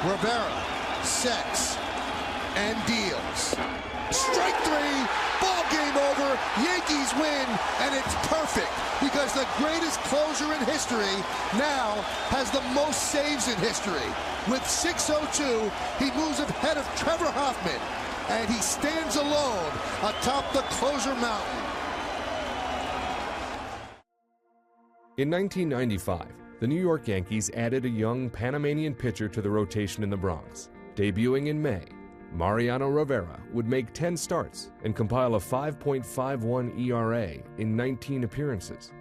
Rivera sets and deals. Strike three, ball game over, Yankees win, and it's perfect because the greatest closer in history now has the most saves in history. With 6:02, he moves ahead of Trevor Hoffman, and he stands alone atop the closer mountain. In 1995, the New York Yankees added a young Panamanian pitcher to the rotation in the Bronx. Debuting in May, Mariano Rivera would make 10 starts and compile a 5.51 ERA in 19 appearances.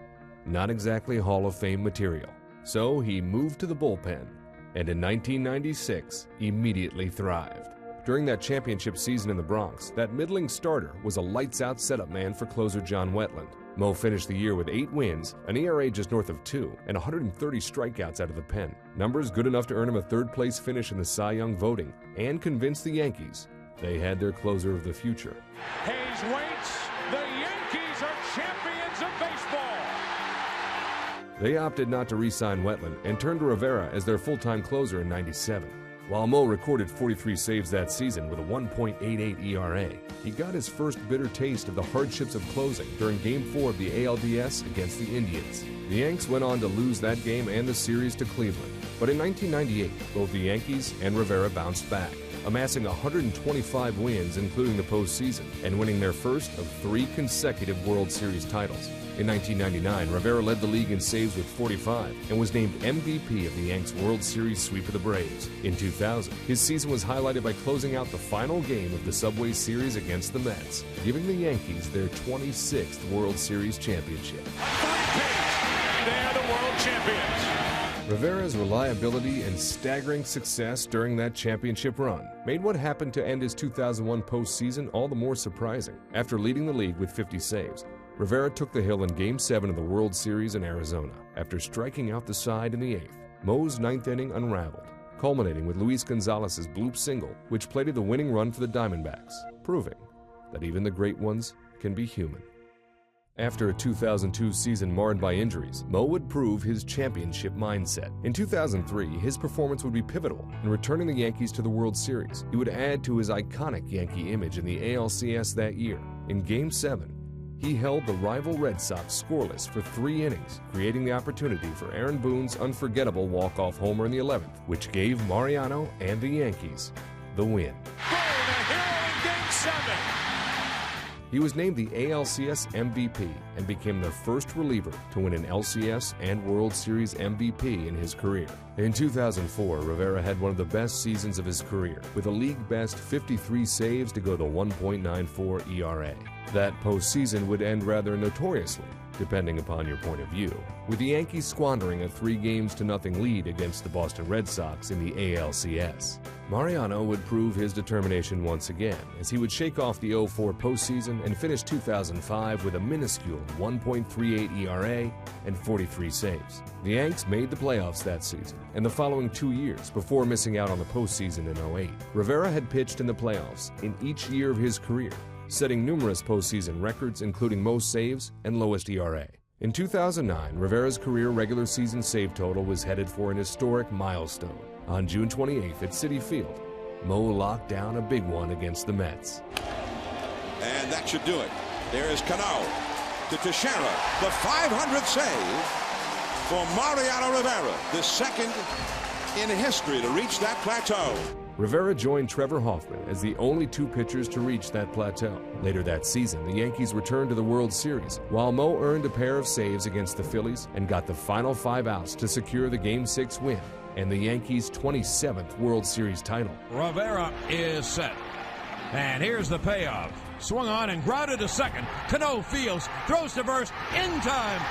Not exactly Hall of Fame material. So he moved to the bullpen, and in 1996 immediately thrived. During that championship season in the Bronx, that middling starter was a lights-out setup man for closer John Wetland. Mo finished the year with 8 wins, an ERA just north of 2, and 130 strikeouts out of the pen. Numbers good enough to earn him a third-place finish in the Cy Young voting and convince the Yankees they had their closer of the future. Hayes waits. The Yankees are champions of baseball. They opted not to re-sign Wetland and turned to Rivera as their full-time closer in '97. While Mo recorded 43 saves that season with a 1.88 ERA, he got his first bitter taste of the hardships of closing during Game 4 of the ALDS against the Indians. The Yanks went on to lose that game and the series to Cleveland. But in 1998, both the Yankees and Rivera bounced back, amassing 125 wins including the postseason, and winning their first of 3 consecutive World Series titles. In 1999, Rivera led the league in saves with 45 and was named MVP of the Yanks World Series sweep of the Braves. In 2000, his season was highlighted by closing out the final game of the Subway Series against the Mets, giving the Yankees their 26th World Series championship. They're the world champions. Rivera's reliability and staggering success during that championship run made what happened to end his 2001 postseason all the more surprising. After leading the league with 50 saves, Rivera took the hill in Game 7 of the World Series in Arizona after striking out the side in the 8th. Mo's 9th inning unraveled, culminating with Luis Gonzalez's bloop single, which plated the winning run for the Diamondbacks, proving that even the great ones can be human. After a 2002 season marred by injuries, Mo would prove his championship mindset. In 2003, his performance would be pivotal in returning the Yankees to the World Series. He would add to his iconic Yankee image in the ALCS that year. In Game 7, he held the rival Red Sox scoreless for 3 innings, creating the opportunity for Aaron Boone's unforgettable walk-off homer in the 11th, which gave Mariano and the Yankees the win. Boone, a hero in Game 7. He was named the ALCS MVP and became the first reliever to win an LCS and World Series MVP in his career. In 2004, Rivera had one of the best seasons of his career, with a league-best 53 saves to go the 1.94 ERA. That postseason would end rather notoriously, depending upon your point of view, with the Yankees squandering a 3-0 lead against the Boston Red Sox in the ALCS. Mariano would prove his determination once again, as he would shake off the 2004 postseason and finish 2005 with a minuscule 1.38 ERA and 43 saves. The Yanks made the playoffs that season and the following 2 years before missing out on the postseason in 2008. Rivera had pitched in the playoffs in each year of his career, setting numerous postseason records including most saves and lowest ERA. In 2009, Rivera's career regular season save total was headed for an historic milestone. On June 28th at Citi Field, Mo locked down a big one against the Mets. And that should do it. There is Cano to Teixeira, the 500th save for Mariano Rivera, the second in history to reach that plateau. Rivera joined Trevor Hoffman as the only 2 pitchers to reach that plateau. Later that season, the Yankees returned to the World Series, while Mo earned a pair of saves against the Phillies and got the final 5 outs to secure the Game 6 win and the Yankees' 27th World Series title. Rivera is set. And here's the payoff. Swung on and grounded to second. Cano fields, throws to first, in time.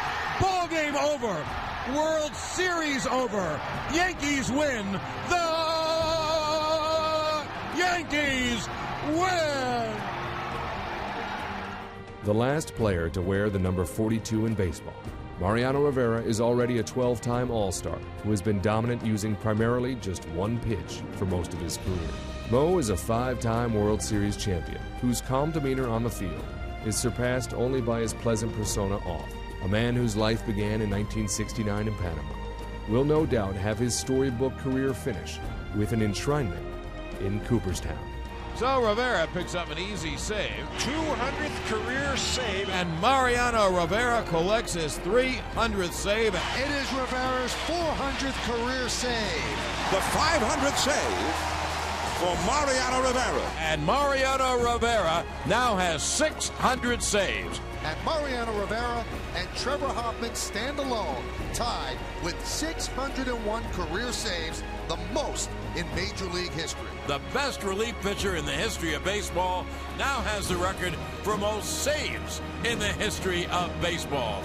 Ball game over. World Series over. Yankees win. The Yankees win! The last player to wear the number 42 in baseball, Mariano Rivera is already a 12-time All-Star who has been dominant using primarily just one pitch for most of his career. Mo is a 5-time World Series champion whose calm demeanor on the field is surpassed only by his pleasant persona off, a man whose life began in 1969 in Panama. will no doubt have his storybook career finish with an enshrinement in Cooperstown. So Rivera picks up an easy save. 200th career save. And Mariano Rivera collects his 300th save. It is Rivera's 400th career save. The 500th save for Mariano Rivera. And Mariano Rivera now has 600 saves. And Mariano Rivera and Trevor Hoffman stand alone, tied with 601 career saves, the most in Major League history. The best relief pitcher in the history of baseball now has the record for most saves in the history of baseball.